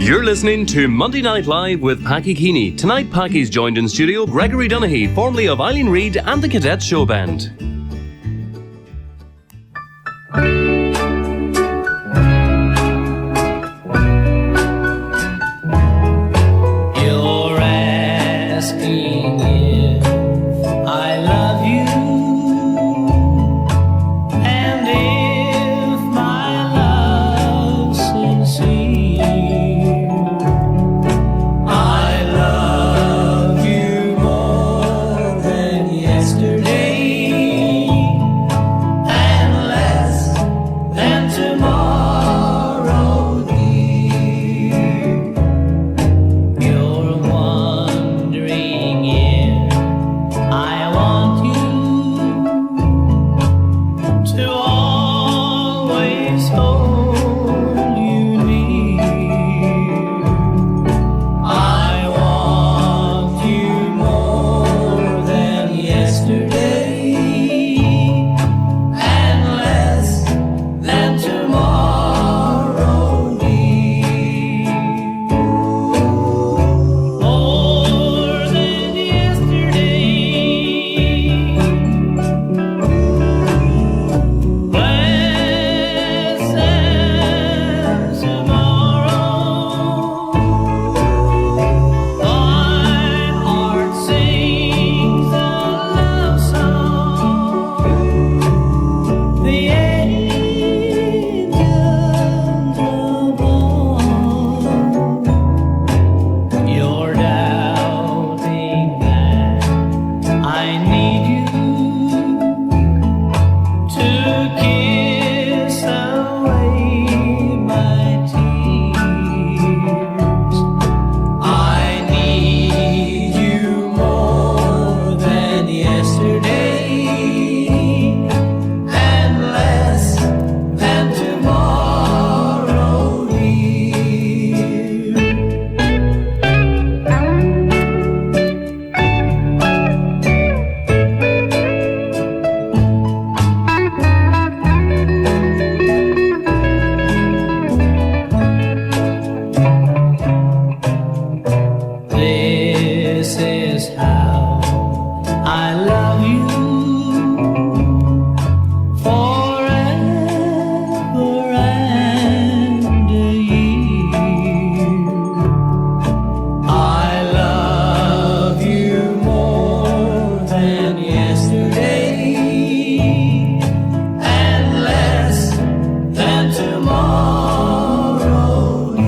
You're listening to Monday Night Live with Packie Keeney. Tonight, Packie's joined in studio Gregory Donaghey, formerly of Eileen Reid and the Cadets Showband. You're asking if I love you, and if my love's sincere. I love you more than yesterday, and less than tomorrow, dear. You're wondering if I want you to always hold you near. I want you more than yesterday, and less than tomorrow, dear. More than yesterday, less than tomorrow. My heart sings a love song. The angels above. You're doubting that I need you to kiss away my tears. I need you more than yesterday, and less than tomorrow, dear. This is how I love you, forever and a year. I love you more than yesterday, and less than tomorrow, dear.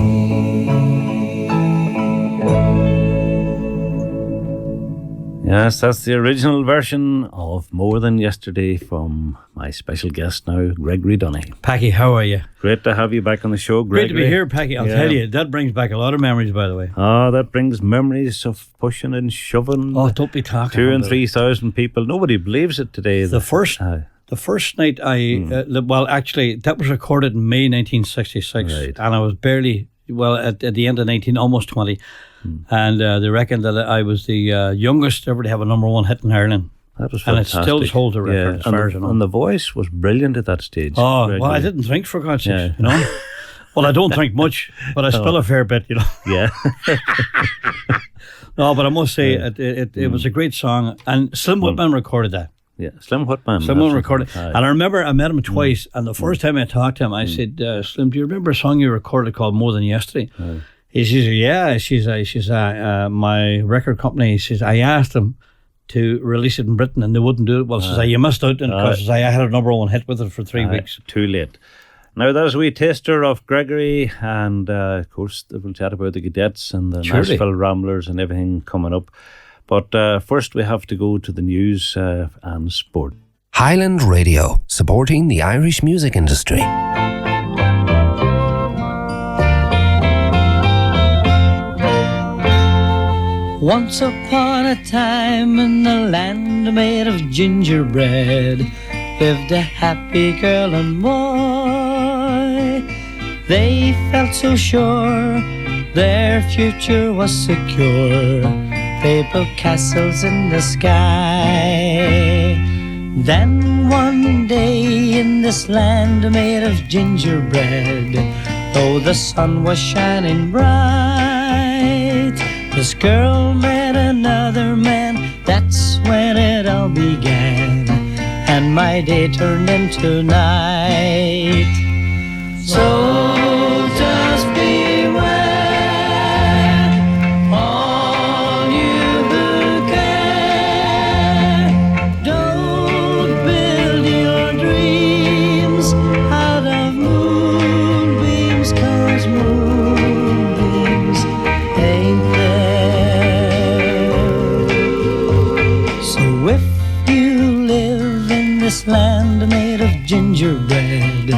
Yes, that's the original version of More Than Yesterday from my special guest now, Gregory Donaghey. Packie, how are you? Great to have you back on the show, Great Gregory. to be here, Packie. I'll Yeah. tell you, that brings back a lot of memories, by the way. Ah, that brings memories of pushing and shoving. Oh, don't be talking 2,000 and about 3,000 people. Nobody believes it today. The first night well, actually, that was recorded in May 1966, Right. and I was barely, at the end of 19, almost 20, and they reckon that I was the youngest ever to have a number one hit in Ireland. That was And it fantastic. still holds a record, as and far the, as I know. And the voice was brilliant at that stage. Oh, Gregory. well, I didn't drink, for God's sake, Yeah. you know. Well, I don't drink much, but I spill a fair bit, you know. Yeah. No, but I must say, it was a great song, and Slim Whitman recorded that. Yeah. Slim Whitman. Someone that's recorded, it. Aye. and I remember I met him twice, and the first time I talked to him, I said, "Slim, do you remember a song you recorded called More Than Yesterday?" He says, "Yeah." She's my record company. He says, I asked them to release it in Britain, and they wouldn't do it. Well, says you missed out, because I had a number one hit with it for 3 weeks. Too late. Now, there's a wee taster of Gregory, and of course, we'll chat about the Cadets and the Surely. Nashville Ramblers and everything coming up. But first, we have to go to the news and sport. Highland Radio, supporting the Irish music industry. Once upon a time in the land made of gingerbread lived a happy girl and boy. They felt so sure their future was secure. They built castles in the sky. Then one day in this land made of gingerbread, Though the sun was shining bright, this girl met another man. That's when it all began, and my day turned into night. So just beware, all you who care. Don't build your dreams out of moonbeams, 'cause moonbeams ain't there. So if you live in this land made of gingerbread,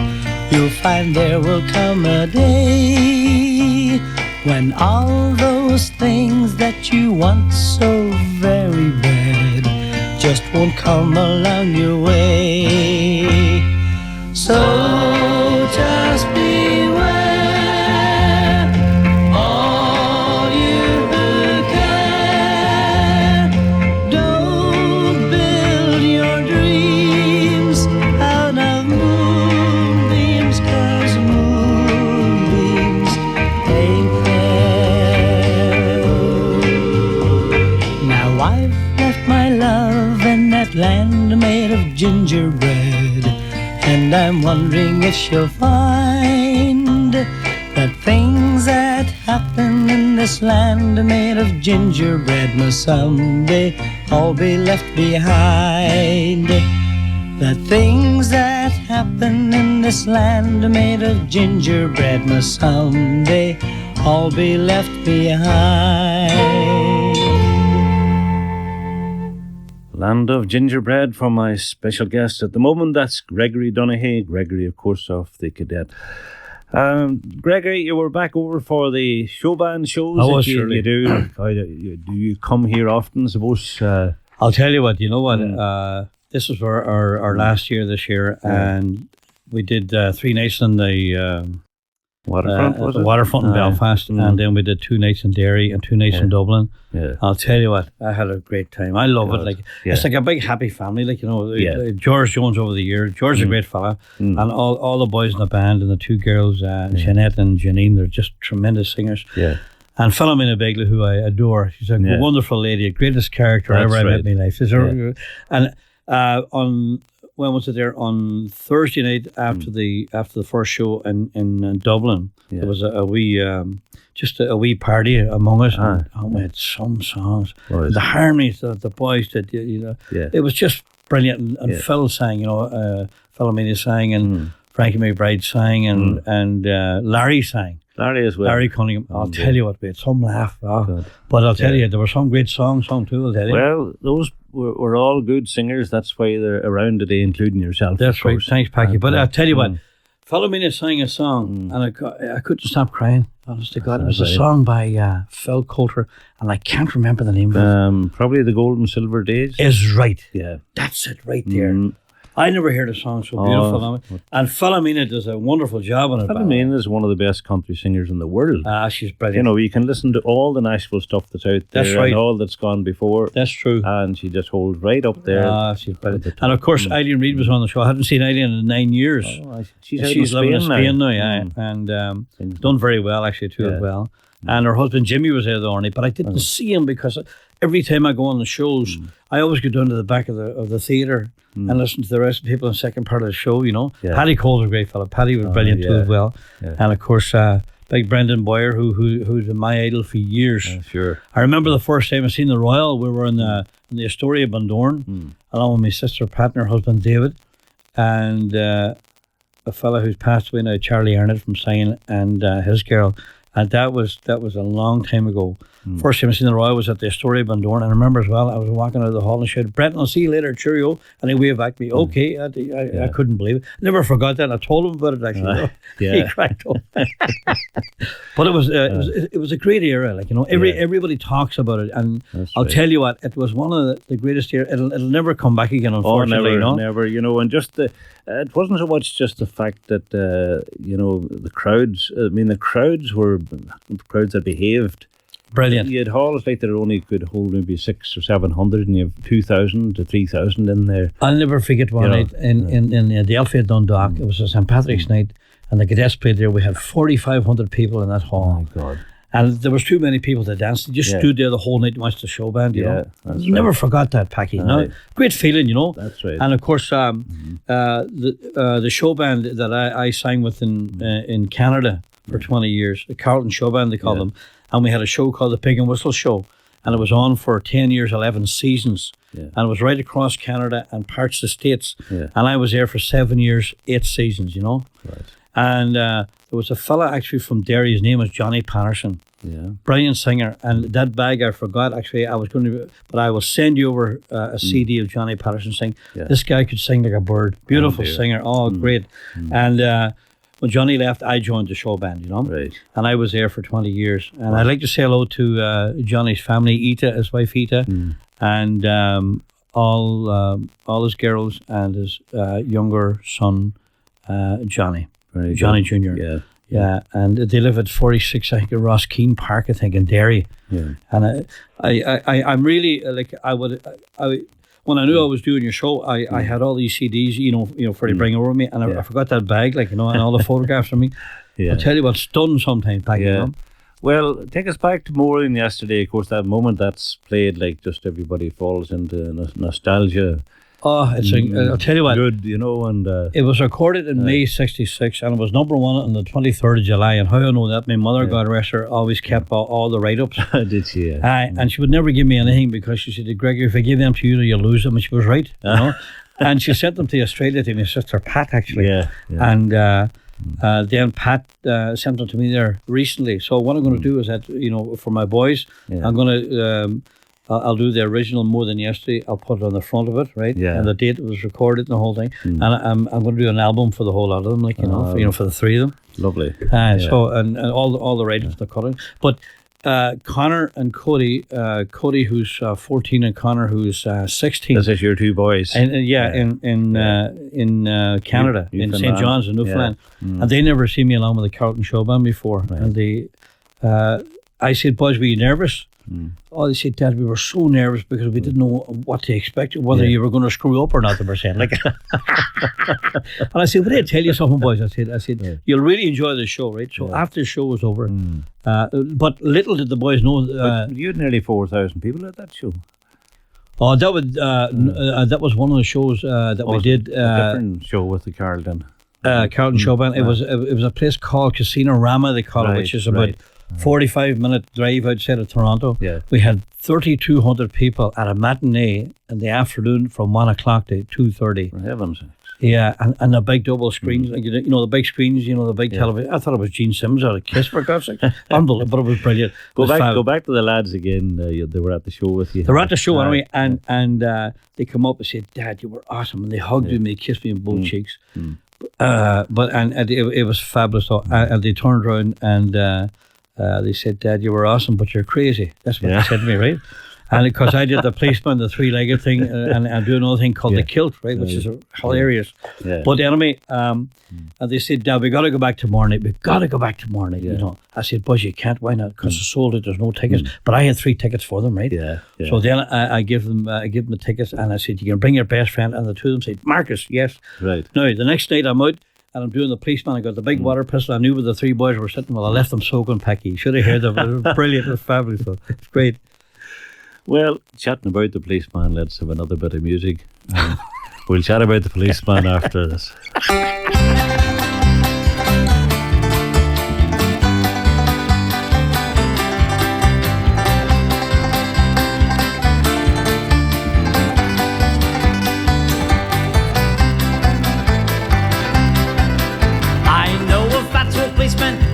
you'll find there will come a day when all those things that you want so very bad just won't come along your way. So just beware, all you who care. Don't build your dreams out of moonbeams, 'cause moonbeams ain't there. Now I've left my love in that land made of gingerbread, and I'm wondering if she'll find that things that happen in this land made of gingerbread must someday all be left behind. The things that happen in this land made of gingerbread must someday all be left behind. Land of Gingerbread for my special guest at the moment. That's Gregory Donaghey. Gregory, of course, of the Cadet. Gregory, you were back over for the showband shows. I was, you surely. do. Do you come here often, suppose? I'll tell you what, you know what, this was our last year this year, and we did 3 nights in the Waterfront, was it? Waterfront in Belfast, and then we did 2 nights in Derry and 2 nights in Dublin. Yeah. I'll tell you what, I had a great time. I love it. Like it's like a big happy family. Like, you know, George Jones over the years. George is a great fella, and all the boys in the band and the 2 girls, Jeanette and Janine, they're just tremendous singers. Yeah. And Philomena Begley, who I adore, she's a wonderful lady, a greatest character I ever met in my life. She's and on. When was it there? On Thursday night after the first show in Dublin, there was a wee just a wee party among us. And, we had some songs, the harmonies that the boys did. You know, it was just brilliant. And Phil sang, you know, Philomena sang, and Frankie McBride sang, and Larry sang. Larry as well. Larry Cunningham. I'll tell you what, we had some laugh. But I'll tell you, there were some great songs too, I'll tell you. Well, those were all good singers. That's why they're around today, including yourself. That's right. Thanks, Packie. But I'll tell you what, Philomena sang a song, and I couldn't stop crying. Honest to God, it was a song by Phil Coulter, and I can't remember the name of it. Probably the Gold and Silver Days. Is right. Yeah. That's it right there. I never heard a song so beautiful. And Philomena does a wonderful job on it. Philomena is one of the best country singers in the world. She's brilliant. You know, you can listen to all the Nashville stuff that's out there. That's right. And all that's gone before. That's true. And she just holds right up there. She's brilliant. And of course, Eileen Reid was on the show. I hadn't seen Eileen in 9 years. She's living in Spain now, yeah. And done very well, actually, too, as well. And her husband Jimmy was there the other night, but I didn't see him because every time I go on the shows, I always go down to the back of the theatre and listen to the rest of the people in the second part of the show, you know. Paddy Cole's a great fella. Paddy was brilliant too as well. And of course, big Brendan Boyer, who's been my idol for years. Sure. I remember the first time I seen the Royal, we were in the Astoria Bundoran, along with my sister Pat and her husband David, and a fella who's passed away now, Charlie Arnott from Sion, and his girl. And that was a long time ago. First time I seen the Royal was at the Astoria Bundoran, and I remember as well, I was walking out of the hall and shouted, "Brenton, I'll see you later, cheerio." And he waved back at me. Okay, I couldn't believe it. Never forgot that. I told him about it actually. He cracked up. But it was a great era, like, you know. Everybody talks about it, and I'll tell you what, it was one of the greatest era. It'll never come back again, unfortunately. Never. You know, and just it wasn't so much just the fact that you know, the crowds. I mean, the crowds were crowds that behaved. Brilliant. You had halls like that only could hold maybe 600 or 700, and you have 2,000 to 3,000 in there. I'll never forget one night in the Adelphi at Dundalk. It was a St. Patrick's night, and the cadets played there. We had 4,500 people in that hall. Oh, my God. And there was too many people to dance. They just stood there the whole night and watched the show band, you know. That's Never forgot that, Packie. No, great feeling, you know. That's right. And of course, the show band that I sang with in Canada for 20 years, the Carlton Showband they call them, and we had a show called the Pig and Whistle Show, and it was on for 10 years, 11 seasons, and it was right across Canada and parts of the States, and I was there for 7 years, 8 seasons, you know. Right. And there was a fella actually from Derry, his name was Johnny Patterson. Yeah. Brilliant singer. And that bag I forgot actually, I was going to, but I will send you over a CD of Johnny Patterson sing. This guy could sing like a bird. Beautiful singer. Oh, great. And when Johnny left, I joined the show band, you know. Right. And I was there for 20 years. And I'd like to say hello to Johnny's family, Ita, his wife Ita, and all his girls and his younger son, Johnny. Very Johnny good. Jr. Yeah, and they live at 46, I think, at Ross Keane Park, I think, in Derry. Yeah. And I'm really, like, when I knew I was doing your show, I had all these CDs, you know, for to bring over me, and I forgot that bag, like, you know, and all the photographs of me. I'll tell you what's done sometimes, Packie, you know? Well, take us back to more than yesterday. Of course, that moment that's played, like, just everybody falls into nostalgia. Oh, I'll tell you what. Good, you know, and... it was recorded in May 66, and it was number 1 on the 23rd of July, and how I know that, my mother, God rest her, always kept all the write-ups. Did she? And she would never give me anything, because she said, Gregory, if I give them to you, you'll lose them, and she was right, you know. And she sent them to Australia to my sister Pat, actually. And then Pat sent them to me there recently. So what I'm going to do is that, you know, for my boys, I'm going to... I'll do the original More Than Yesterday. I'll put it on the front of it, right? Yeah. And the date it was recorded and the whole thing. And I'm going to do an album for the whole lot of them, like, you know, for the 3 of them. Lovely. So and all the writers they're cutting. But Connor and Cody, Cody who's 14 and Connor who's 16. This is your 2 boys. And in Canada, in St. John's in Newfoundland, and they never seen me along with the Carlton Showband before. Right. And they, I said, boys, were you nervous? Oh, they said, Dad, we were so nervous because we didn't know what to expect, whether you were going to screw up or not, they were saying. Like, and I said, well, I tell you something, boys. I said, you'll really enjoy the show, right? So after the show was over, but little did the boys know. You had nearly 4,000 people at that show. Oh, that was one of the shows that we did. A different show with the Carlton. Carlton Showband. It was a place called Casino Rama, they call it, which is about 45-minute drive outside of Toronto. We had 3,200 people at a matinee in the afternoon from 1 o'clock to 2:30. For heaven's sakes. Yeah, and the big double screens, like, you know, the big screens, you know, the big television. I thought it was Gene Simmons or a Kiss, for God's sake. Unbelievable, but it was brilliant. Go back to the lads again. They were at the show with you. They were at the show anyway, and they come up and said, Dad, you were awesome, and they hugged me and they kissed me in both cheeks. But it was fabulous. And they turned around and they said, Dad, you were awesome, but you're crazy. That's what they said to me, right? And because I did the policeman, the 3-legged thing, and I do another thing called the kilt, right, which is hilarious. But anyway, and they said, Dad, we got to go back tomorrow night. We got to go back tomorrow night. You know, I said, boys, you can't. Why not? Because it's sold out. There's no tickets. But I had 3 tickets for them, right? So then I give them the tickets, and I said, you can bring your best friend. And the 2 of them said, Marcus, yes. Right. Now the next night I'm out. And I'm doing the policeman. I got the big water pistol. I knew where the 3 boys were sitting. Well, I left them soaking, Packie. You should have heard them. It was brilliant. It was fabulous. It's great. Well, chatting about the policeman, let's have another bit of music. We'll chat about the policeman after this.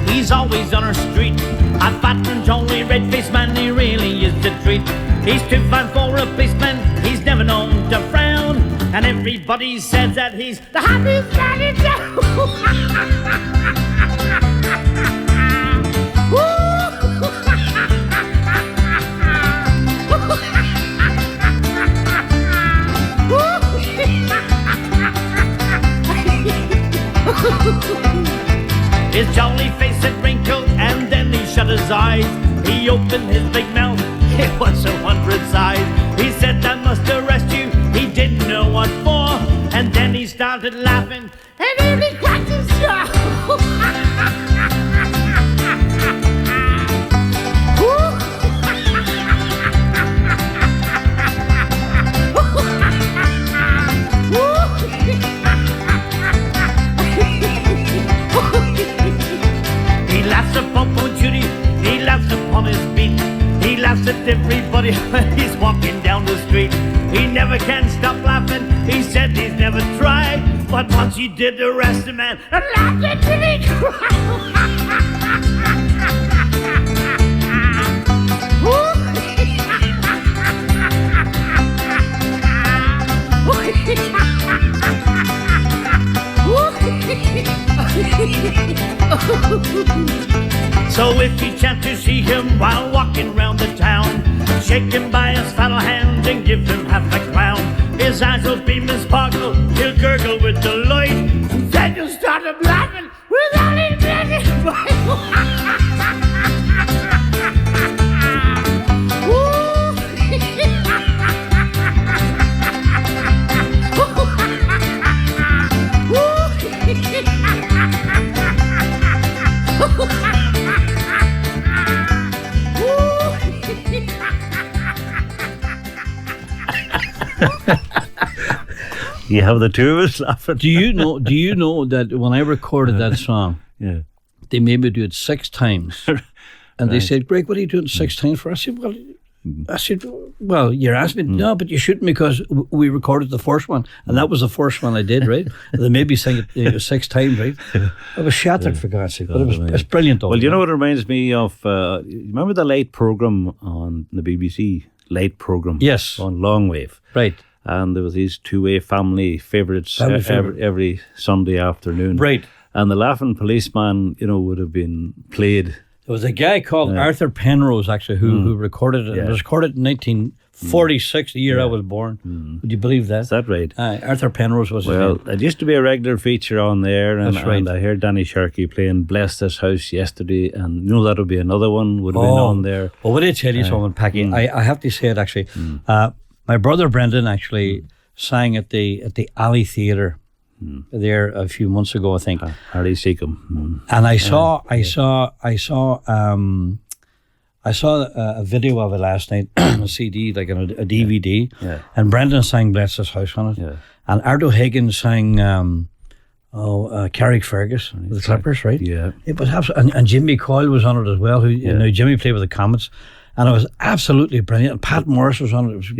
He's always on our street. A fat and jolly red-faced man, he really is a treat. He's too fine for a policeman, he's never known to frown. And everybody says that he's the happiest man in town. His jolly face had wrinkled and then he shut his eyes. He opened his big mouth, it was 100 size. He said, I must arrest you, he didn't know what for. And then he started laughing and nearly cracked his jaw. He laughs upon Judy, he laughs upon his beat. He laughs at everybody when he's walking down the street. He never can stop laughing, he said he's never tried. But once he did arrest a man and laughed until he So if you chance to see him while walking round the town, shake him by his fellow hand and give him half a crown. His eyes will beam and sparkle, he'll gurgle with delight, and then you'll start him laughing without him You have the two of us laughing. Do you know that when I recorded that song, Yeah. they made me do it 6 times, and they said, "Greg, what are you doing 6 times for?" I said, "Well, you're asking me, no, but you shouldn't, because we recorded the first one, and that was the first one I did, right?" They made me sing it 6 times, right? I was shattered, for God's sake, but it's brilliant. Though, Well, you know what it reminds me of? Remember the late programme on the BBC? Late programme? Yes. On Longwave. Right. And there was these two-way family favourites every Sunday afternoon. Right. And the Laughing Policeman, would have been played. There was a guy called Arthur Penrose, actually, who recorded it. It was recorded in 1946, the year I was born. Would you believe that? Is that right? Arthur Penrose was his Well, name. it used to be a regular feature on there. And, That's right. And I heard Danny Sharkey playing Bless This House yesterday. And that would be another one would have been on there. Well, would I tell you something, Packie? I have to say it, actually. My brother Brendan actually sang at the Alley Theatre there a few months ago, I think. Harry Seacombe. And I saw a video of it last night on a CD, like on a DVD. Yeah. And Brendan sang "Bless This House" on it. Yeah. And Ardo Higgins sang Carrickfergus, the Clippers, right? Yeah. It was and Jimmy Coyle was on it as well. Jimmy played with the Comets, and it was absolutely brilliant. And Pat Morris was on it. It was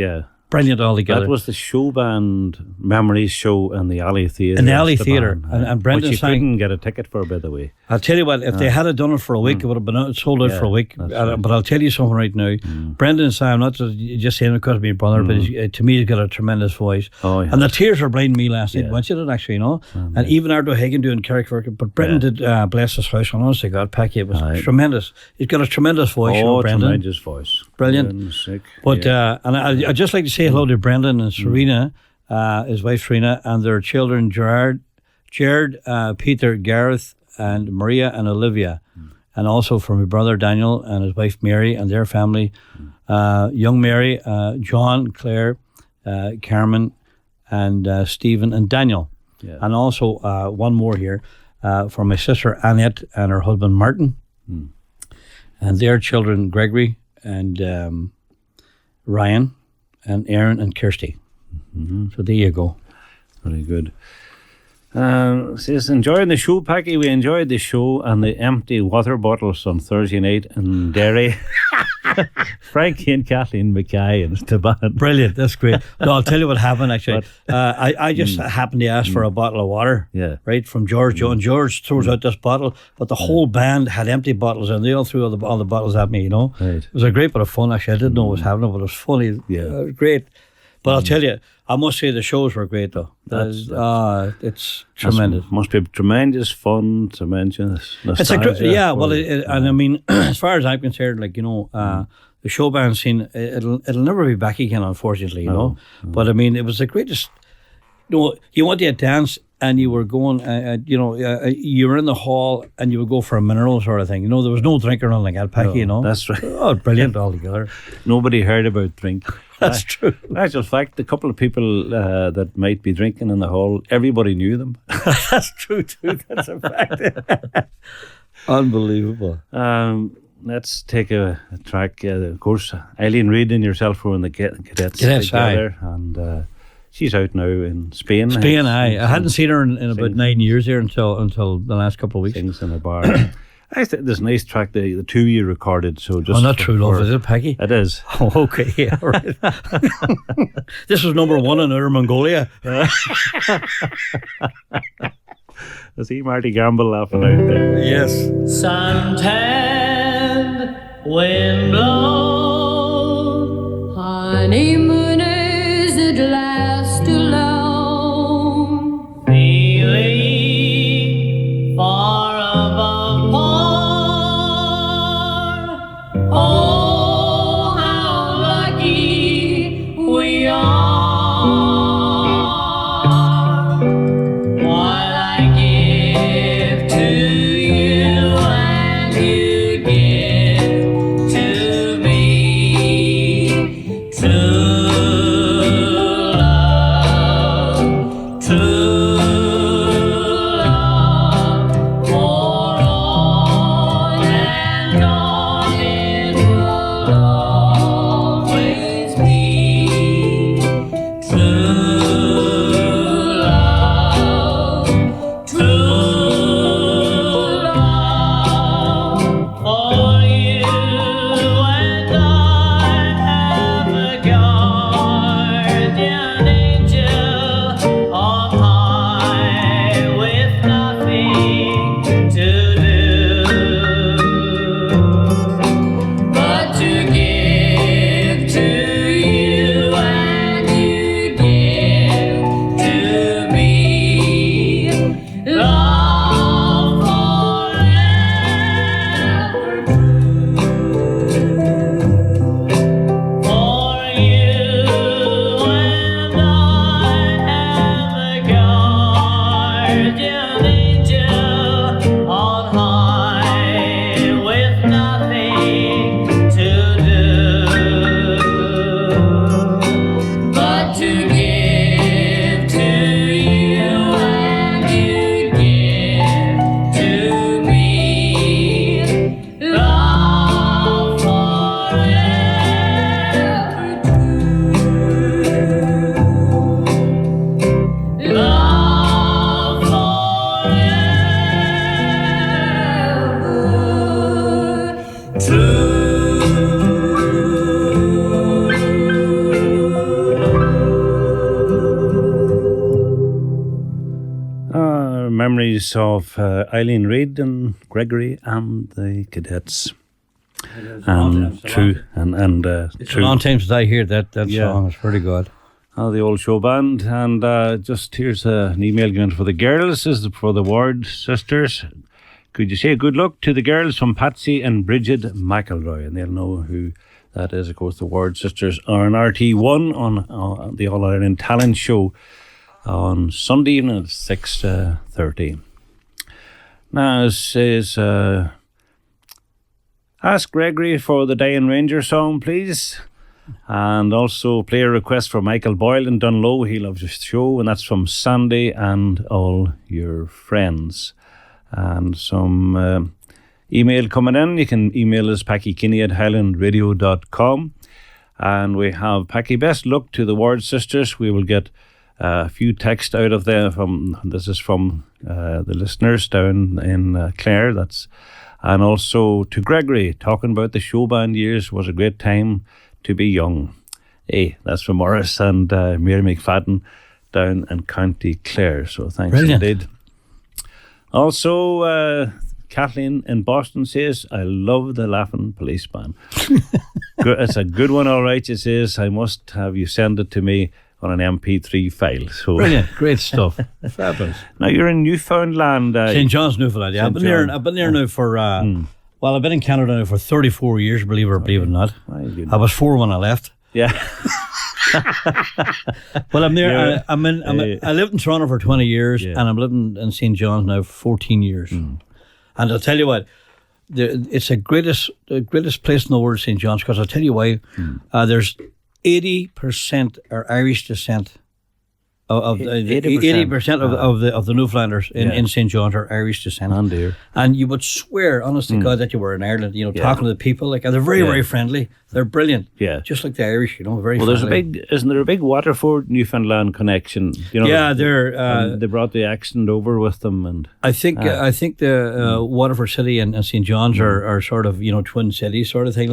brilliant altogether. That was the Showband Memories show in the Alley Theatre. In the Alley Strabane, Theatre. And Brendan which you sang. couldn't get a ticket for, by the way. I'll tell you what, if they had done it for a week, it would have been sold out for a week. Right. But I'll tell you something right now. Brendan sang, I'm not just saying it because of my brother, but to me, he's got a tremendous voice. Oh, yeah. And the tears were blinding me last night, watching it, actually, and even Ardo Hagan doing Carrickfergus. But Brendan did Bless His House, and honestly, God, Packie, it was tremendous. He's got a tremendous voice, Brendan. Tremendous voice. Brilliant. Sick. But and I'd just like to say hello to Brendan and Serena, his wife Serena, and their children Jared, Peter, Gareth, and Maria and Olivia, and also for my brother Daniel and his wife Mary and their family, young Mary, John, Claire, Carmen, and Stephen and Daniel, and also one more here for my sister Annette and her husband Martin, and their children Gregory and Ryan and Aaron and Kirsty. So there you go. Very good. Says, enjoying the show, Packie. We enjoyed the show and the empty water bottles on Thursday night in Derry. Frankie and Kathleen Mackay and Strabane. Brilliant, that's great. No, I'll tell you what happened actually. I just happened to ask for a bottle of water, right, from George. And George throws out this bottle, but the whole band had empty bottles and they all threw all the bottles at me, Right. It was a great bit of fun actually. I didn't know what was happening, but it was funny. It was great. But I'll tell you, I must say the shows were great though. It's tremendous. Must be tremendous fun, tremendous nostalgia. It's and I mean, as far as I'm concerned, like the showband scene, it'll never be back again, unfortunately. You know, but I mean, it was the greatest. You want to dance, and you were going, you were in the hall, and you would go for a mineral sort of thing. There was no drink or nothing like that, Packie. That's right. Oh, brilliant altogether. Nobody heard about drink. That's true. Actual fact, a couple of people that might be drinking in the hall, everybody knew them. That's true too. That's a fact. Unbelievable. Let's take a track. Of course, Eileen Reid and yourself were in the Cadets together, and she's out now in Spain. Spain, I hadn't seen her in about 9 years here until the last couple of weeks. Sings in a bar. I think there's a nice track the two you recorded. So just not True Love, is it, Packie? It is. Oh, okay, yeah, right. This was number 1 in Outer Mongolia. I see Marty Gamble laughing out there. Yes. Suntanned, wind blown, honeymooners that last alone, feeling far above par. Oh, how lucky we are. What I give to you and you give to me. True love, for on and on it will always be. True love, for you and I have a guardian angel on high with nothing to do but to give to you and you give to me. Love forever for you and I have a guardian angel on high with nothing to do but to give to you and you give to me. Love forever true. Love forever true. Memories of Eileen Reid and Gregory and the Cadets. And true, and It's a true. long time since I heard that Yeah. song. It's pretty good. The old show band. And just here's an email going for the girls. This is for the Ward sisters. Could you say good luck to the girls from Patsy and Bridget McElroy? And they'll know who that is. Of course, the Ward sisters are on RT1 on the All Ireland Talent Show on Sunday evening at 6:30. Now, it says, ask Gregory for the Diane Ranger song, please. And also play a request for Michael Boyle in Dunlow. He loves the show, and that's from Sandy and all your friends. And some email coming in. You can email us Packie Keeney at highlandradio.com. And we have Packie, best luck to the Ward sisters. We will get a few texts out of them. This is from the listeners down in Clare. And also to Gregory, talking about the showband years was a great time to be young. Hey, that's from Morris and Mary McFadden down in County Clare. So thanks Brilliant. indeed. Also, Kathleen in Boston says, I love the Laughing Policeman. It's a good one, all right. She says, I must have you send it to me on an MP3 file. So Brilliant, great stuff. Fabulous. now you're in Newfoundland. St. John's, Newfoundland. Yeah, I've been there now for. Well, I've been in Canada now for 34 years. Believe it or believe it not. My goodness. I was 4 when I left. Yeah. Well, I'm there. Yeah. I lived in Toronto for 20 years, Yeah. and I'm living in St. John's now for 14 years. And I'll tell you what, it's the greatest place in the world, St. John's, because I'll tell you why. There's 80% are Irish descent. Of the 80% of the Newfoundlanders in St. John's are Irish descent. Oh dear. And you would swear, honest to God, that you were in Ireland, talking to the people. And they're very, very friendly. They're brilliant. Yeah. Just like the Irish, very Well, friendly. isn't there a big Waterford Newfoundland connection? Yeah, they brought the accent over with them, and I think the Waterford City and St. John's are sort of twin cities sort of thing,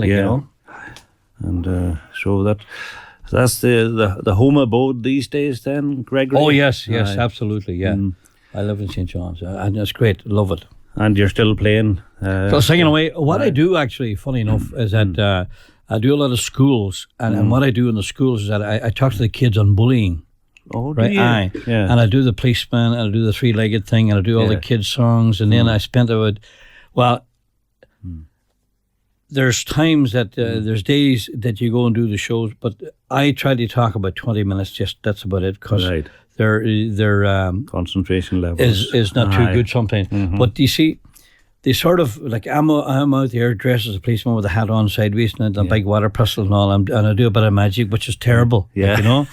and so that's the home abode these days, then, Gregory. Oh yes, absolutely, yeah. I live in St. John's, and it's great. Love it. And you're still playing. So singing away. What I do actually, funny enough, is that I do a lot of schools, and what I do in the schools is that I talk to the kids on bullying. Oh, right? Yeah. And I do the policeman, and I do the three-legged thing, and I do all the kids' songs, and then I spent about, there's times that there's days that you go and do the shows, but I try to talk about 20 minutes. That's about it, because their concentration levels is not too good sometimes. But you see, they sort of like I'm out there dressed as a policeman with a hat on sideways and a big water pistol and all, and I do a bit of magic, which is terrible. Yeah.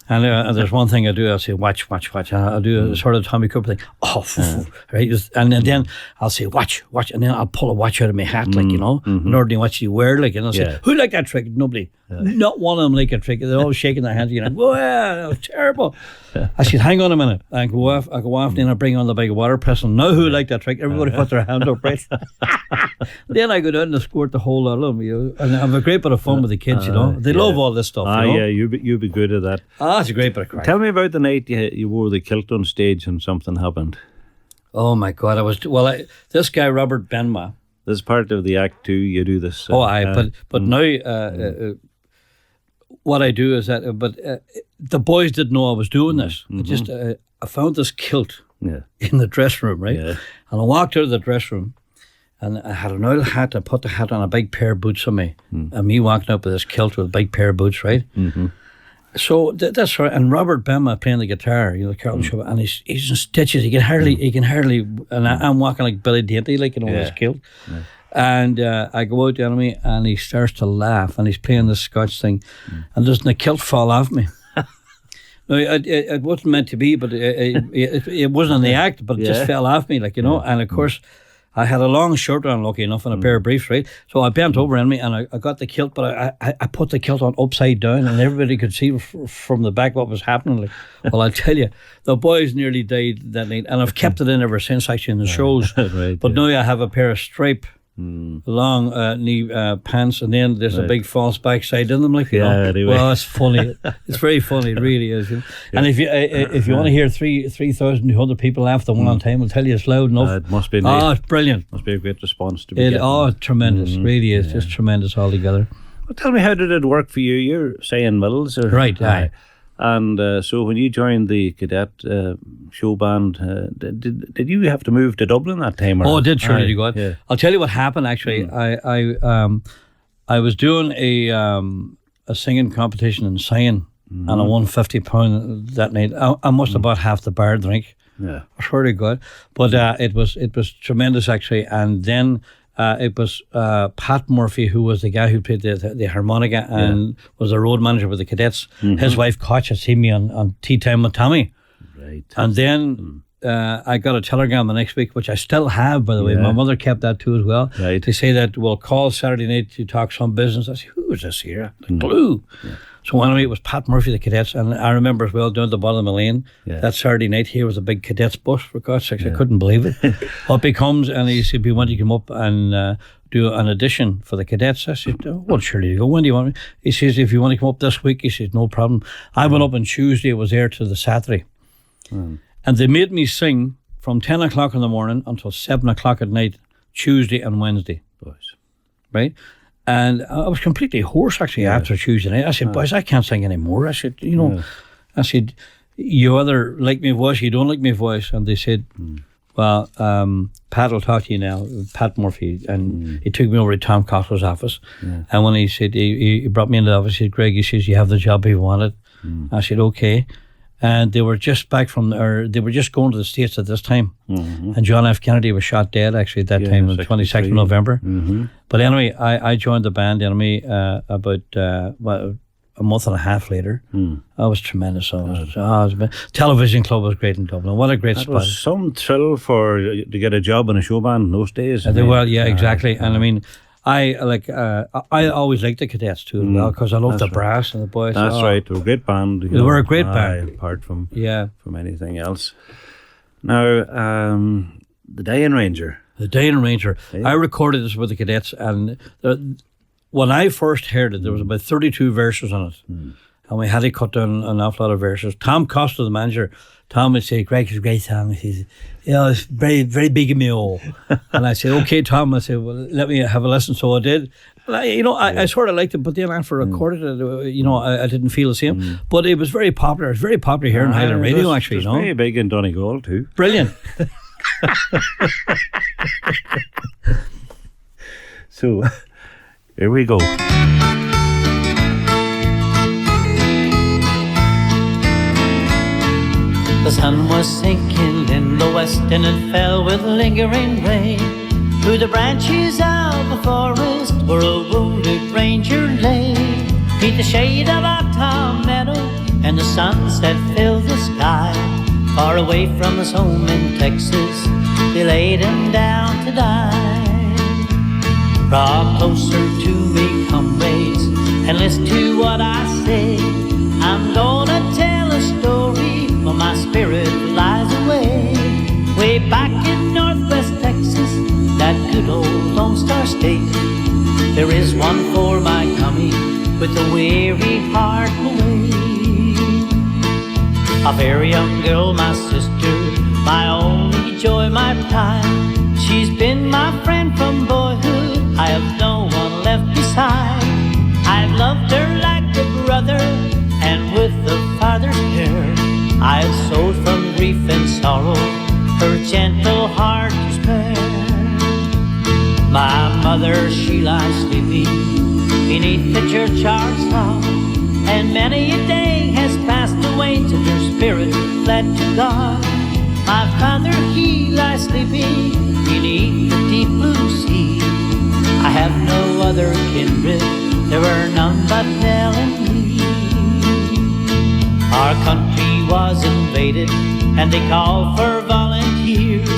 And there's one thing I do. I'll say, watch. And I'll do a sort of Tommy Cooper thing. Right? And then I'll say, watch. And then I'll pull a watch out of my hat, an ordinary watch you wear, and I'll say, who like that trick? Nobody. Not one of them like a trick. They're all shaking their hands, whoa, that was terrible. I said, hang on a minute. I go off, then I bring on the big water pistol. Now who like that trick? Everybody put their hand up, right? Then I go down and escort the whole lot of them, and have a great bit of fun with the kids, They love all this stuff, yeah, you'd be good at that. It's a great bit of crack. Tell me about the night you wore the kilt on stage and something happened. Oh my God, this guy, Robert Benma. This is part of the act too, you do this. But now, what I do is that, the boys didn't know I was doing this. I found this kilt in the dressing room, right? Yeah. And I walked out of the dressing room, and I had an oil hat. I put the hat on a big pair of boots on me, and me walking up with this kilt with a big pair of boots, right? So that's right. And Robert Benma playing the guitar, Carlton Showband, and he's in stitches. He can hardly. And I'm walking like Billy Dainty, with his kilt. Yeah. And I go out there to me, and he starts to laugh, and he's playing the Scotch thing, and doesn't the kilt fall off me? No, it wasn't meant to be, but it wasn't in the act, but it just fell off me, And of course, I had a long shirt on, lucky enough, and a pair of briefs, right? So I bent over in me, and I got the kilt, but I put the kilt on upside down, and everybody could see from the back what was happening. Well, I tell you, the boys nearly died that night, and I've kept it in ever since, actually, in the shows. But now I have a pair of stripe long knee pants, and then there's a big false backside in them, Anyway. Well, it's funny. It's very funny, it really is. And if you want to hear 3,200 people laugh at one time, I'll tell you it's loud enough. It must be nice. It's brilliant. Must be a great response to be getting. Tremendous. Really is. Just tremendous altogether. Well, tell me, how did it work for you? You're Sion Mills, right? Aye. And so when you joined the cadet showband, did you have to move to Dublin that time? I did, surely to God. Yeah. I'll tell you what happened, actually. I was doing a singing competition in Sion, and I won £50 that night. I must have bought half the bar drink. Yeah. I swear to God. But it was tremendous, actually. And then it was Pat Murphy, who was the guy who played the harmonica and was the road manager with the cadets. His wife Koch had seen me on Tea Time with Tommy. Right. And then I got a telegram the next week, which I still have, by the way. My mother kept that too as well. Right. They say that we'll call Saturday night to talk some business. I said, who is this here? The Glue. Yeah. So anyway, it was Pat Murphy, the cadets, and I remember as well down at the bottom of the lane that Saturday night here was a big cadets bus, for God's sakes. I couldn't believe it. What becomes, and he said, we want you to come up and do an audition for the cadets. I said, well, surely you go. When do you want me? He says, if you want to come up this week, he says, no problem. I went up on Tuesday, I was there till the Saturday. And they made me sing from 10 o'clock in the morning until 7 o'clock at night, Tuesday and Wednesday. Boys. Right? And I was completely hoarse, actually, after Tuesday night. I said, boys, I can't sing anymore. I said, I said, you either like my voice, you don't like my voice. And they said, well, Pat will talk to you now, Pat Murphy. And he took me over to Tom Costell's office. Yeah. And when he said, he brought me into the office, he said, Greg, he says, you have the job you wanted. I said, okay. And they were just back they were just going to the States at this time. And John F. Kennedy was shot dead, actually, at that time, on the 22nd of November. But anyway, I joined the band, about a month and a half later. That was tremendous. Television Club was great in Dublin. What a great It spot. was some thrill to get a job in a show band in those days. Exactly. And I mean, I always liked the Cadets too, as well, because I loved the brass and the boys. That's right. They were a great band. They were a great band. Apart from from anything else. Now, the Day in Ranger. The Day in Ranger. Yeah. I recorded this with the Cadets, and when I first heard it, there was about 32 verses on it. And we had to cut down an awful lot of verses. Tom Costa, the manager, Tom would say, "Greg, it's a great song." He says, "It's very, very big of me all." And I said, "Okay, Tom." I said, "Well, let me have a listen." So I did. I sort of liked it, but then after I recorded it, I didn't feel the same. But it was very popular. It was very popular here in Highland Radio, actually. It was very big in Donegal too. Brilliant. So, here we go. The sun was sinking in the west and it fell with lingering rain. Through the branches of the forest where a wounded ranger lay. Beneath the shade of a tall meadow and the sunset filled the sky. Far away from his home in Texas, they laid him down to die. Draw closer to me, comrades, and listen to what I say. I'm gonna tell a story where my spirit lies away. Way back in northwest Texas, that good old Lone Star State. There is one for my coming with a weary heart away. A very young girl, my sister, my only joy, my pride. She's been my friend from boyhood, I have no one left beside. I've loved her like a brother, and with a father's care, I've sowed from grief and sorrow her gentle heart to spare. My mother, she lies sleeping beneath the churchyard stone, and many a day has passed away till her spirit fled to God. My father, he lies sleeping beneath the deep blue sea. I have no other kindred, there are none but Nell and me. Our country was invaded and they called for volunteers.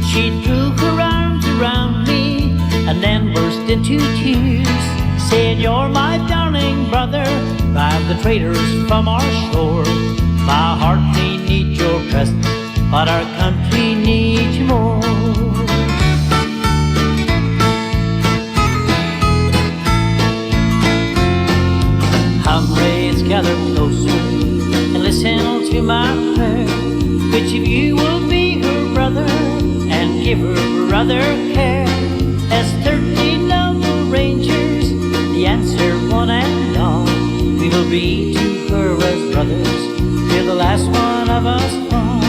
She threw her arms around me and then burst into tears. Said, "You're my darling brother, drive the traitors from our shore. My heart may need your presence, but our country needs you more." Comrades, gather closer and listen to my prayer. Which of you will be her brother and give her brother care? As 13 noble rangers, the answer one and all, we will be to her as brothers till the last one of us fall.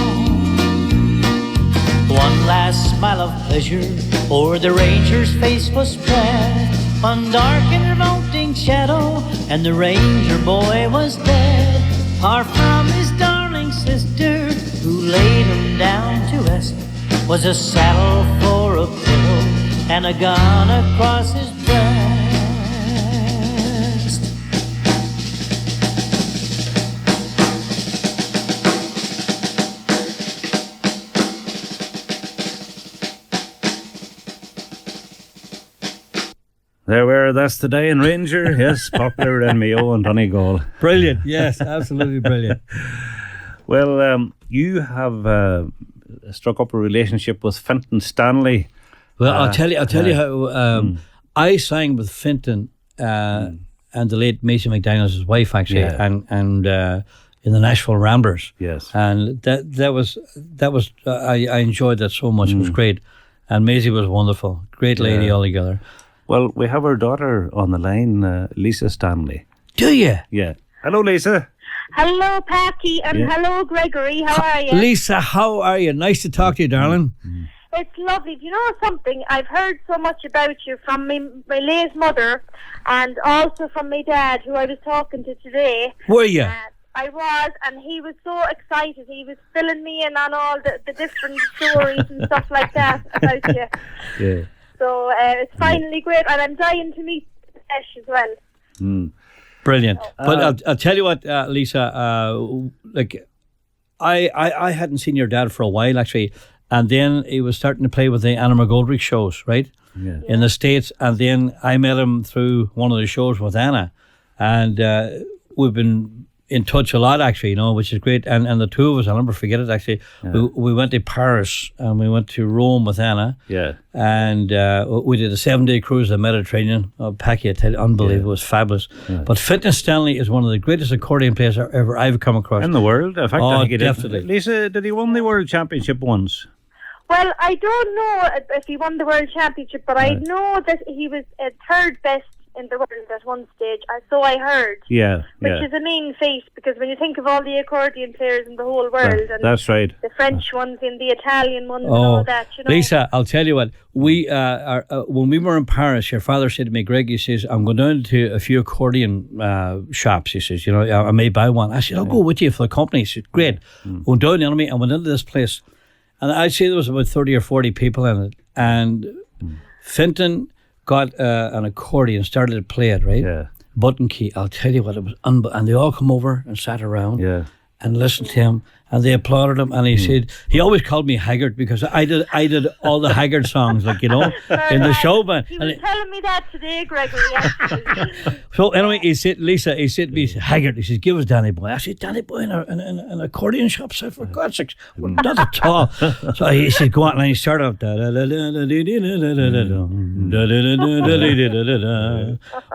One last smile of pleasure o'er the ranger's face was spread. One dark and revolting shadow, and the ranger boy was dead. Far from his darling sister, who laid him down to rest, was a saddle for a pillow and a gun across his breast. There were, that's the Day in Ranger. Yes, popular in Mayo and Donegal. Brilliant, yes, absolutely brilliant. Well, you have struck up a relationship with Fintan Stanley. Well, I'll tell you how I sang with Fintan and the late Maisie McDaniels, his wife, actually, and in the Nashville Ramblers. Yes, and that was I enjoyed that so much. It was great, and Maisie was wonderful, great lady altogether. Well, we have our daughter on the line, Lisa Stanley. Do you? Yeah. Hello, Lisa. Hello, Packie, and hello, Gregory. How are you? Lisa, how are you? Nice to talk to you, darling. It's lovely. Do you know something? I've heard so much about you from my late mother and also from my dad, who I was talking to today. Were you? I was, and he was so excited. He was filling me in on all the different stories and stuff like that about you. Yeah. So it's finally great, and I'm dying to meet Ash as well. Brilliant. But I'll tell you what, Lisa, I hadn't seen your dad for a while, actually. And then he was starting to play with the Anna McGoldrick shows, right? Yeah. In the States. And then I met him through one of the shows with Anna. And we've been in touch a lot, actually, which is great. And the two of us, I'll never forget it, actually. Yeah. We went to Paris and we went to Rome with Anna. Yeah. And we did a 7-day cruise in the Mediterranean. Packie, I tell you, unbelievable. It was fabulous. Yeah. But Fintan Stanley is one of the greatest accordion players I've come across. In the world? In fact, I think he definitely. did. Lisa, did he win the World Championship once? Well, I don't know if he won the World Championship, but I know that he was third best in the world at one stage, so I heard. Yeah, which is a mean feat, because when you think of all the accordion players in the whole world, and that's right, the French ones and the Italian ones and all that, Lisa, I'll tell you what, we when we were in Paris, your father said to me, Greg, he says, I'm going down to a few accordion shops, he says, I may buy one. I said, I'll go with you for the company. He said, great. Went down the enemy and went into this place, and I'd say there was about 30 or 40 people in it, and Fintan got an accordion, started to play it, right? Yeah. Button key. I'll tell you what, it was and they all come over and sat around and listened to him, and they applauded him, and he said, he always called me Haggard, because I did all the Haggard songs, in the show band. He was telling me that today, Gregory, actually. So anyway, he said, Lisa, he said to me, Haggard, he said, give us Danny Boy. I said, Danny Boy in an accordion shop? I said, for God's sakes, not at all. So he said, go on, and he started off,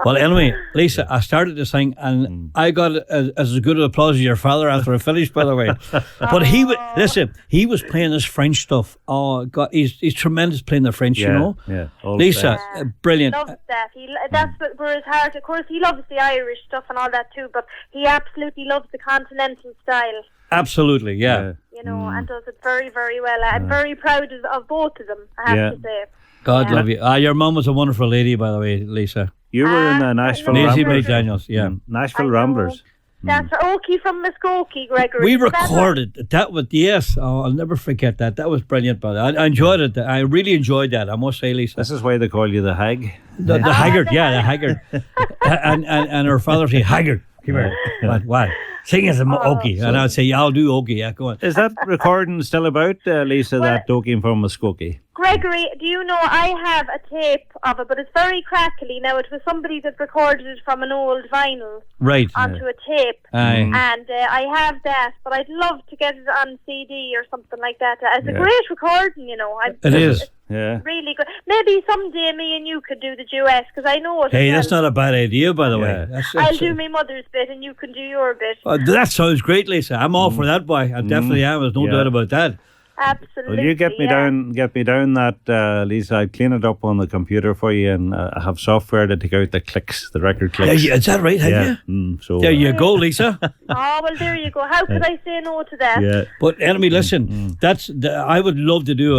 well, anyway, Lisa, I started to sing, and I got as good an applause as your father after I finished, by the way. But he was playing this French stuff. Oh God, he's tremendous playing the French, Yeah. Lisa, brilliant. Loves that. That's where his heart. Of course, he loves the Irish stuff and all that too, but he absolutely loves the continental style. Absolutely, yeah. And does it very, very well. I'm very proud of both of them, I have to say. God love you. Your mum was a wonderful lady, by the way, Lisa. You were in the Nashville Maisie Ramblers. McDaniels, Nashville Ramblers. That's Okie from Muskogee, Gregory. We recorded that with I'll never forget that. That was brilliant, brother. I enjoyed it. I really enjoyed that, I must say, Lisa. This is why they call you the Hag. The Haggard, the Haggard. and her father say, Haggard, come here. What? Sing us Okie. And I'd say, I'll do Okie. Yeah, go on. Is that recording still about, Lisa, that Okie from Muskogee? Gregory, do you know, I have a tape of it, but it's very crackly. Now, it was somebody that recorded it from an old vinyl onto a tape. And I have that, but I'd love to get it on CD or something like that. It's a great recording, It is. Yeah. Really good. Maybe someday me and you could do the duet, because I know it. Hey, that's not a bad idea, by the way. I'll do my mother's bit and you can do your bit. That sounds great, Lisa. I'm all for that, boy. I definitely am. There's no doubt about that. Absolutely. Well, you get me down that, Lisa. I'll clean it up on the computer for you, and I have software to take out the clicks, the record clicks. Is that right? Have you? So there you go, Lisa. Well, there you go. How could I say no to that? Yeah. But enemy, listen. I would love to do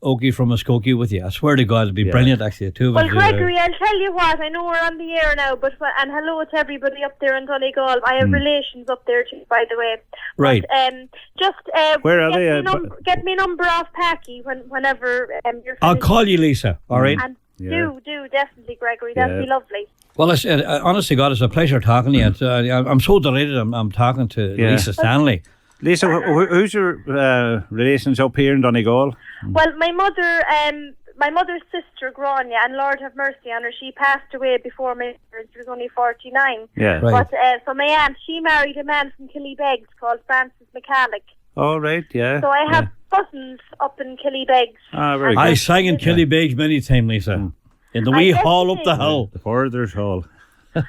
Okie from Muskogee with you. I swear to God, it'd be brilliant, actually. Well, Gregory, I'll tell you what, I know we're on the air now, and hello to everybody up there in Donegal. I have relations up there too, by the way. Right. But, where are they? Get me number off Packie whenever you're finished. I'll call you, Lisa, all right? And do, definitely, Gregory. That'd be lovely. Well, honestly, God, it's a pleasure talking to you. I'm so delighted I'm talking to Lisa Stanley. Lisa, who's your relations up here in Donegal? Well, my mother's sister, Grania, and Lord have mercy on her, she passed away before my mother. She was only 49. Yeah. Right. But so my aunt, she married a man from Killybegs called Francis McCallick. Oh, right, yeah. So I have cousins up in Killybegs. Ah, very good. I sang in Killybegs many times, Lisa. In the wee hall up the hill. The Forder's Hall.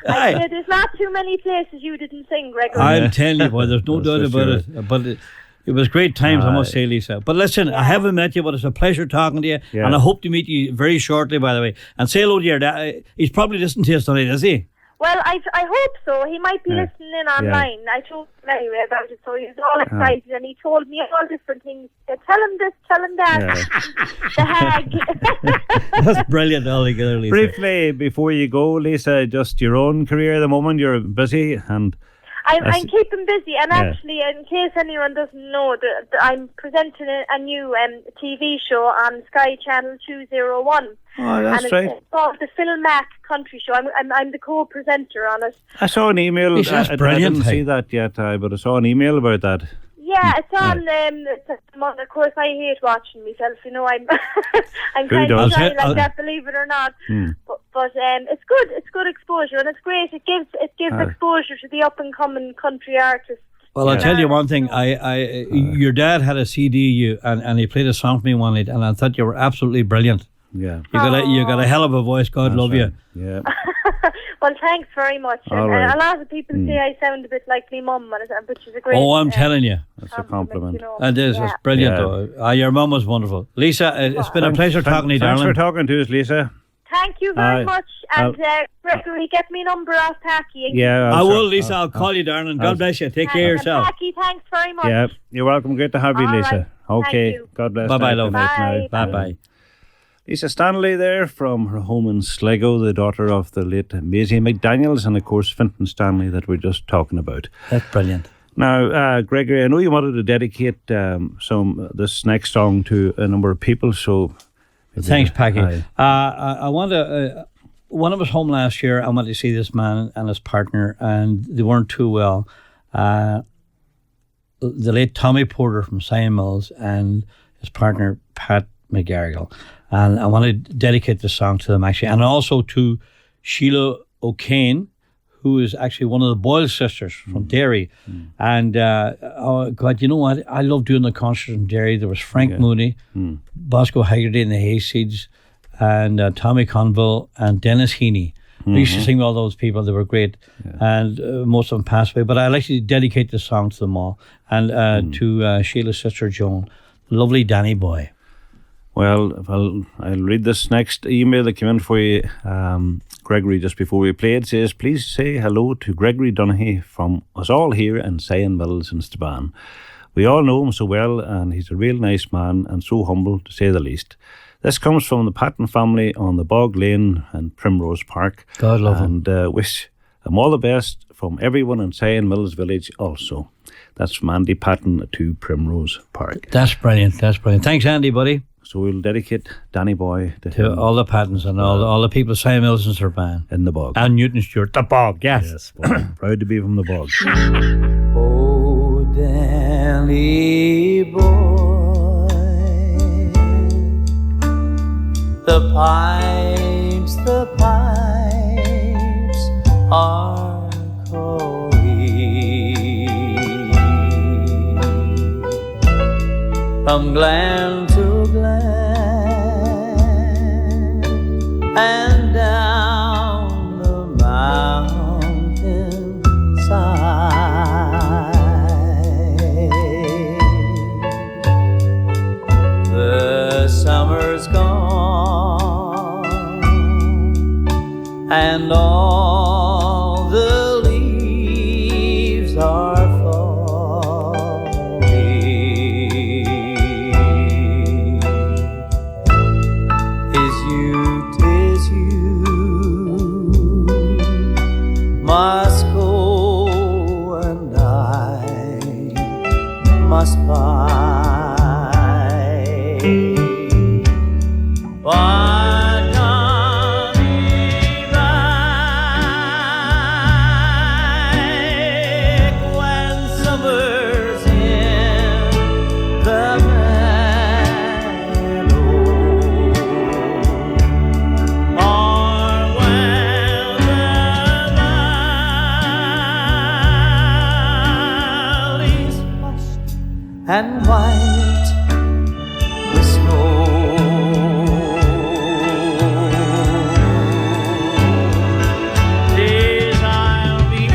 I said, there's not too many places you didn't sing, Gregory. I'm telling you, boy, there's no doubt about it. But it was great times, I must say, Lisa. But listen, I haven't met you, but it's a pleasure talking to you. Yeah. And I hope to meet you very shortly, by the way. And say hello to your dad. He's probably listening to us tonight, is he? Well, I hope so. He might be listening in online. I told him anyway about it, so he was all excited, and he told me all different things. Tell him this, tell him that. The hag. That's brilliant altogether, Lisa. Briefly, before you go, Lisa, just your own career at the moment. You're busy and... I'm keeping busy, and actually, in case anyone doesn't know, I'm presenting a new TV show on Sky Channel 201. Oh, that's and right. It's called the Filmac Country Show. I'm the co-presenter on it. I saw an email. That's I brilliant. didn't see that yet, but I saw an email about that. Yeah, it's on. Of course, I hate watching myself. You know, I'm kind of shy like that, believe it or not. But it's good. It's good exposure, and it's great. It gives exposure to the up and coming country artists. Well, I'll tell you one thing. Your dad had a CD, and he played a song for me one night, and I thought you were absolutely brilliant. Yeah, you got a hell of a voice. God love you. Yeah. Well, thanks very much. And a lot of people say I sound a bit like my mum, which is a great. Oh, I'm telling you, that's a compliment. You know. It is. It's brilliant. Though. Your mum was wonderful, Lisa. It's been a pleasure talking to you, darling. Thanks for talking to us, Lisa. Thank you very much. And Gregory, get me number off Packie. Yeah, I will, Lisa. I'll call you, darling. God bless you. Take care of yourself. Packie, thanks very much. Yeah, you're welcome. Great to have you, Lisa. Right. Okay. God bless. Bye-bye, love. Bye-bye. Lisa Stanley there from her home in Sligo, the daughter of the late Maisie McDaniels, and of course Fintan Stanley that we're just talking about. That's brilliant. Now, Gregory, I know you wanted to dedicate this next song to a number of people, so... Thanks, Packie. I want to... when I was home last year, I went to see this man and his partner, and they weren't too well. The late Tommy Porter from Sion Mills and his partner, Pat McGarrigle. And I want to dedicate this song to them, actually. And also to Sheila O'Kane, who is actually one of the Boyle sisters from Derry. And, oh, God, you know what? I love doing the concerts in Derry. There was Frank Mooney, Bosco Haggerty and the Hayseeds, and Tommy Conville, and Dennis Heaney. I used to sing with all those people. They were great. And most of them passed away. But I'll actually dedicate this song to them all. And to Sheila's sister, Joan. Lovely Danny Boy. Well, I'll read this next email that came in for you, Gregory, just before we play. It says, please say hello to Gregory Donaghey from us all here in Sion Mills in Strabane. We all know him so well, and he's a real nice man and so humble, to say the least. This comes from the Patton family on the Bog Lane and Primrose Park. God love him. And wish them all the best from everyone in Sion Mills Village also. That's from Andy Patton to Primrose Park. That's brilliant. That's brilliant. Thanks, Andy, buddy. So we'll dedicate Danny Boy to all the Pattons and all the people of Sion Mills and Strabane. In the Bog. And Newton Stewart. The Bog, yes. Proud to be from the Bog. Oh, Danny boy, the pipes are calling from glen to glen and down the mountain side. The summer's gone and all the leaves are falling. Tis you must go and I must buy. But not be back when summer's in the meadow, or when the valleys flushed and white with snow. Days I'll be here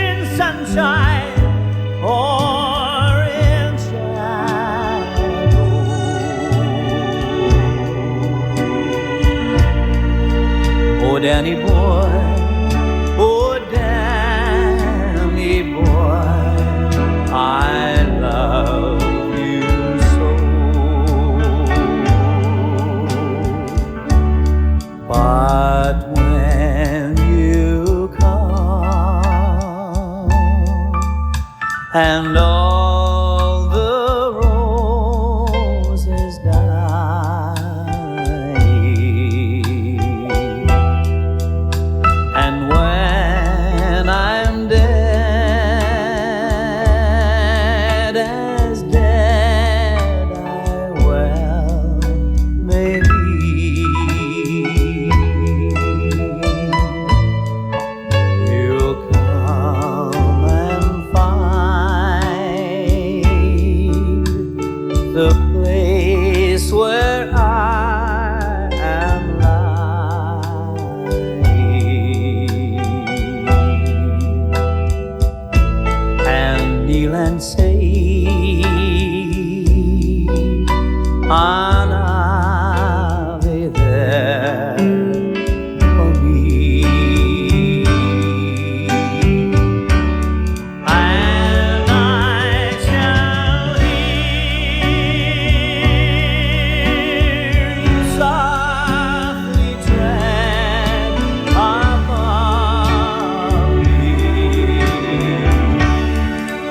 in sunshine or in shadow. Oh, Danny boy, oh, Danny boy, I love you so. But when and all the roses die. And when I'm dead, as dead I well may be, you'll come and find the place where I am lying, and kneel and say, and I'll be there for me. And I shall hear you softly tread upon me,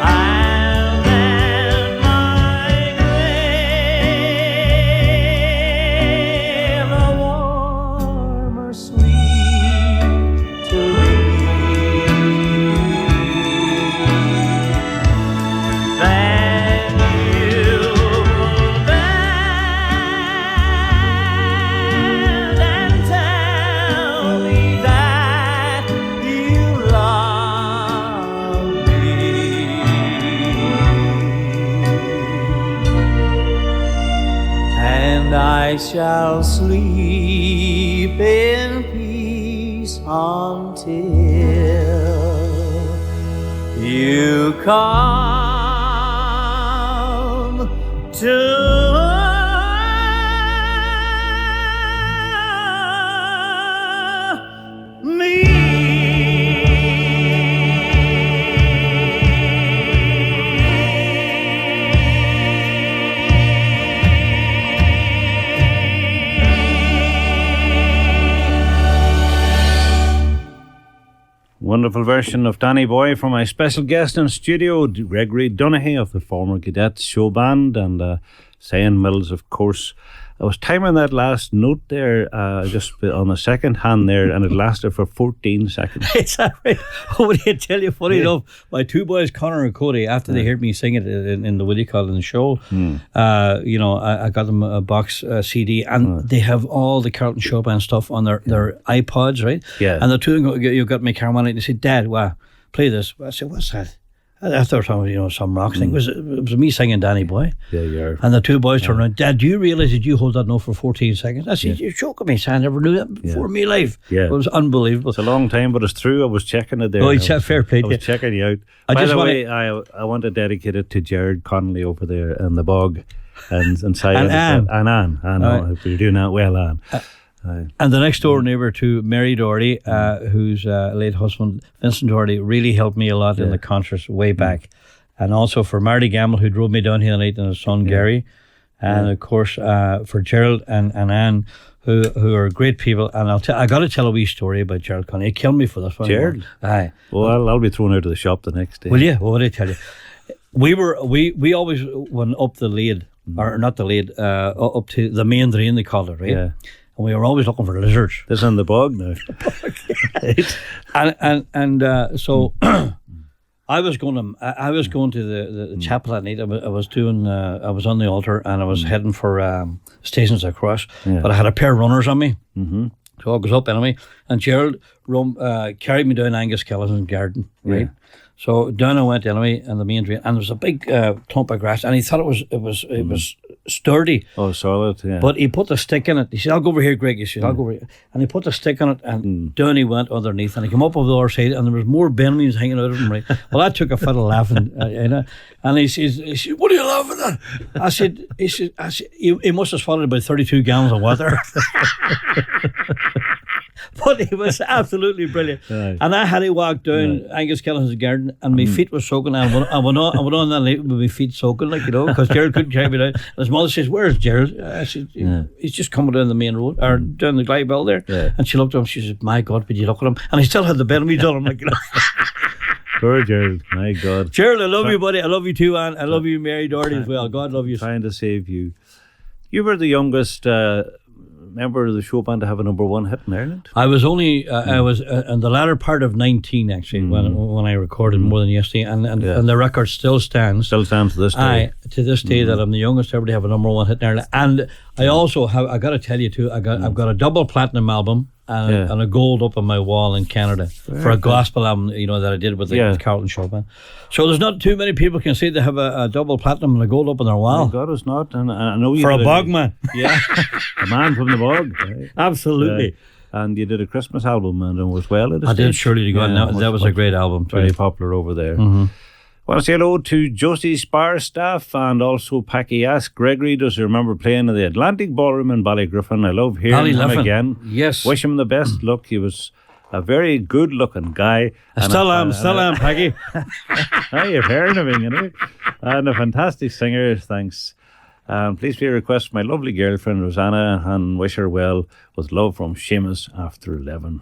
and then my grave a warmer sweet to then you'll bend and tell me that you love me, and I shall sleep in peace until you come to Wonderful version of Danny Boy from my special guest in studio, Gregory Donaghey of the former Cadets Showband, and Sion Mills, of course. I was timing that last note there, just on the second hand there, and it lasted for 14 seconds. Is that right? Oh, I tell you, funny enough, my two boys, Connor and Cody, after they heard me sing it in the in the show, you know, I got them a box CD, and they have all the Carlton Showband stuff on their iPods, right? Yeah. And the two of them, you got me camera on it, and they said, "Dad, wow, play this." I said, "What's that?" I thought, you know, some rock thing. It was me singing Danny Boy. Yeah, you are. And the two boys turned around, "Dad, do you realise that you hold that note for 14 seconds? I said, "You're joking me, son. I never knew that before in my life." Yeah. It was unbelievable. It's a long time, but it's true. I was checking it there. Oh, it's fair play. I was checking you out. By the way, I want to dedicate it to Jared Connolly over there in the bog, and Sion and Anne. I know if you're doing that well, Anne. And the next door neighbour to Mary Doherty, whose late husband Vincent Doherty really helped me a lot in the concerts way back, and also for Marty Gamble, who drove me down here tonight, and his son Gary, and of course for Gerald and Anne, who are great people. And I got to tell a wee story about Gerald Connolly. He killed me for this one. Gerald? Aye. Well, I'll be thrown out of the shop the next day. Will you? Well, what did I tell you? We always went up the Lade, or not the Lade, up to the main drain, they call it, right? Yeah. And we were always looking for lizards. This is in the bog now. So I was going to the chapel that night. I was on the altar, and I was heading for Stations Across, but I had a pair of runners on me. Mm-hmm. So I goes up anyway, and Gerald carried me down Angus Kellison's garden, right? Yeah. So down I went anyway, in the main drain, and there was a big clump of grass, and he thought it was sturdy. Oh, solid, yeah. But he put a stick in it. He said, "I'll go over here, Greg." He said, "I'll go over here." And he put a stick in it, and down he went underneath, and he came up over the other side, and there was more Benjamins hanging out of him, right? Well, I took a fit of laughing, you know, and he says, "What are you laughing at?" I said, he must have swallowed about 32 gallons of water. But he was absolutely brilliant. Right. And I had to walk down Angus Kellison's garden, and my feet were soaking. And I went on that night with my feet soaking, like, you know, because Gerald couldn't carry me down. And his mother says, "Where's Gerald?" I said, "He's just coming down the main road, or down the Glide Bell there." Yeah. And she looked at him, she said, "My God, would you look at him?" And he still had the Benjamins on him, like, you know. Poor Gerald, my God. Gerald, I love you, buddy. I love you too, Anne. I love you, Mary Doherty, as well. God love you. Trying to save you. You were the youngest member of the show band to have a number one hit in Ireland. I was only, I was in the latter part of 19, actually, when I recorded More Than Yesterday, and the record still stands. Still stands to this day. To this day, that I'm the youngest ever to have a number one hit in Ireland. And I also have, I got to tell you too, I've got a double platinum album and a gold up on my wall in Canada for a gospel album, that I did with the Cadets Showband. So there's not too many people can say they have a double platinum and a gold up on their wall. Oh God, it's not. And I know you for a bog man. Yeah, a man from the bog. Right? Absolutely. And you did a Christmas album, and it was well. I did Surely to God. That was a great album. Very popular over there. I want to say hello to Josie Spar staff and also Packie asked Gregory, does he remember playing in the Atlantic Ballroom in Ballygriffin? I love hearing him again. Yes. Wish him the best luck. He was a very good looking guy. Still am, Packie. You've heard of him, And a fantastic singer, thanks. Please be a request for my lovely girlfriend Rosanna and wish her well with love from Seamus after 11.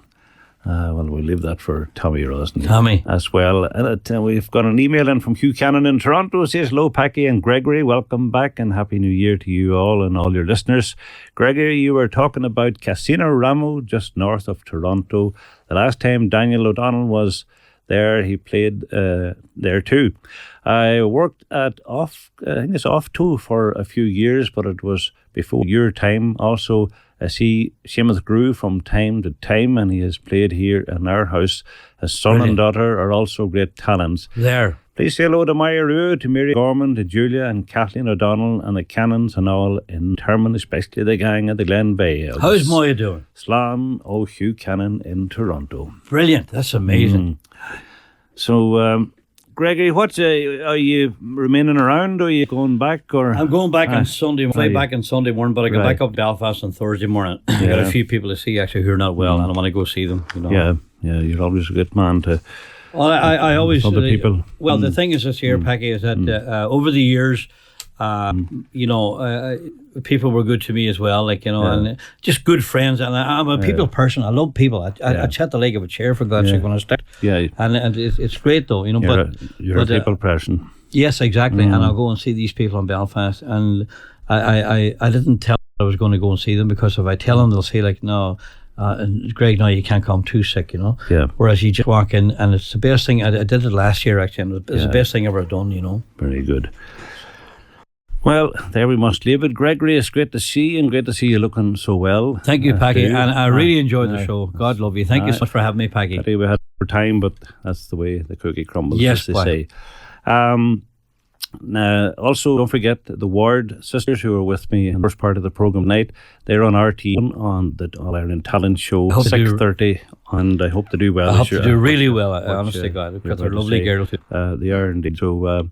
We'll leave that for Tommy Rosny. Tommy. As well. And we've got an email in from Hugh Cannon in Toronto. It says, hello, Packie and Gregory. Welcome back and Happy New Year to you all and all your listeners. Gregory, you were talking about Casino Ramo just north of Toronto. The last time Daniel O'Donnell was there, he played there too. I worked at I think it's Off too for a few years, but it was before your time. Also, I see Seamus grew from time to time, and he has played here in our house. His son and daughter are also great talents. There. Please say hello to Maya Rue, to Mary Gorman, to Julia and Kathleen O'Donnell, and the Cannons and all in Termon, especially the gang at the Glen Bay. How's Maya doing? Slán O Hugh Cannon in Toronto. Brilliant. That's amazing. So, Gregory, are you remaining around, or are you going back? Or I'm going back on Sunday. I fly back on Sunday morning, but I go back up to Belfast on Thursday morning. I got a few people to see actually who are not well, and I want to go see them. Yeah, you're always a good man to. Well, I always other people. Well, the thing is this here, Packie, is that over the years, people were good to me as well, and just good friends. And I'm a people person. I love people. I chat the leg of a chair for God's sake when I start. Yeah, and it's great though, You're a people person. Yes, exactly. And I'll go and see these people in Belfast, and I didn't tell them I was going to go and see them, because if I tell them, they'll say no. Greg, no, you can't come, too sick, Yeah. Whereas you just walk in, and it's the best thing. I did it last year, actually, and it's the best thing ever done, Very good. Well, there we must leave it. Gregory, it's great to see you, and great to see you looking so well. Thank you, Packie, and I really enjoyed the show. God love you. Thank you so much for having me, Packie. I think we had more time, but that's the way the cookie crumbles, yes, as they say. Also, don't forget the Ward sisters who are with me in the first part of the programme tonight. They're on RT1 on the All Ireland Talent Show, 6:30, and I hope to do well. I hope to do really well, honestly, God, because they're lovely girls. They are indeed. So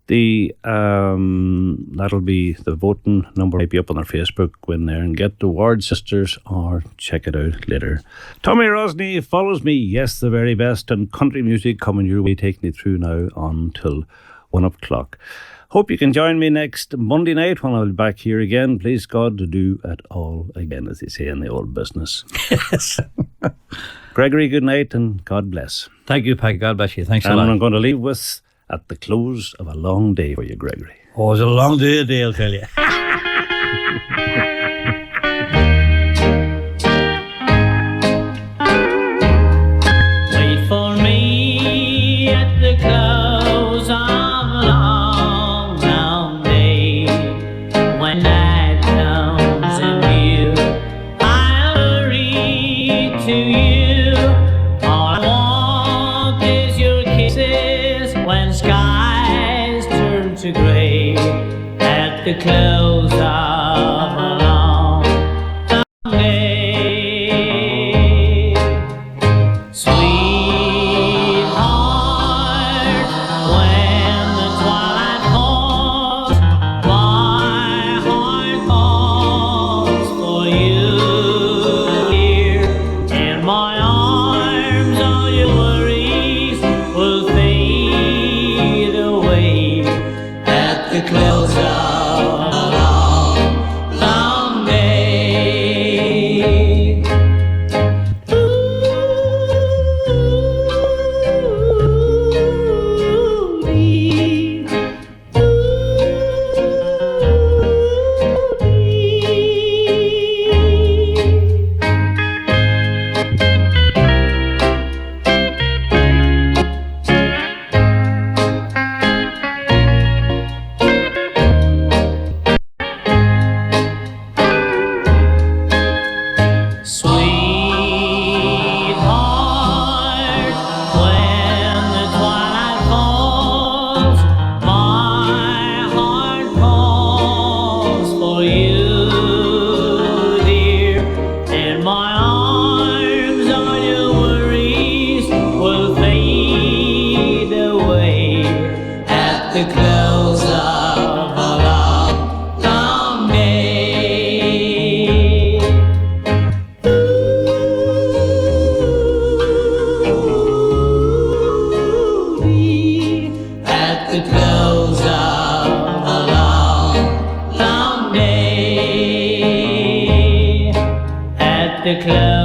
that'll be the voting number. Might be up on our Facebook. Go in there and get the Ward sisters, or check it out later. Tommy Rosny follows me. Yes, the very best, and country music coming your way, taking you through now until 1 o'clock. Hope you can join me next Monday night when I'll be back here again. Please God to do it all again, as they say in the old business. Yes. Gregory, good night and God bless. Thank you, Packie. God bless you. Thanks a lot. And I'm going to leave with At the Close of a Long Day for you, Gregory. Oh, it's a long day today, I'll tell you. Wait for me at the close of a long, long day. When night comes in view, I'll hurry to you. All I want is your kisses when skies turn to grey. At the close of a long, long day. Sweetheart, when the twilight falls, my heart calls for you. Here in my arms, all your worries will fade away at the close of a long the club.